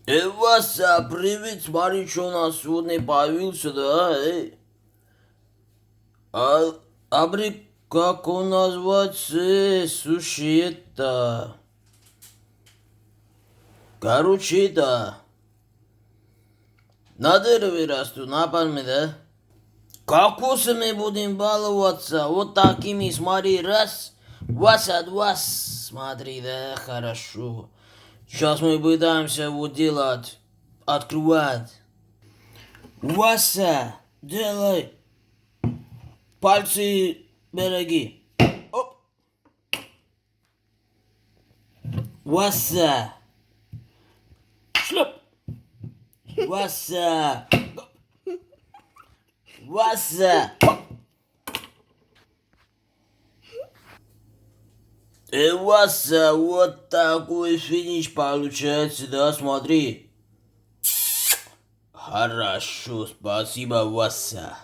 Вася, привет, смотри, что у нас сегодня появился, да, как он назвать, слушай, это... Короче, это... На дереве растут, на пальме, да? Кокосами будем баловаться, вот такими, смотри, раз, Вася, два, смотри, да, хорошо. Сейчас мы пытаемся вот делать, открывать. Вася, делай. Пальцы береги. Оп. Вася. Шлеп. Вася. Вася. Вася, вот такой финиш получается, да, смотри. Хорошо, спасибо, Вася.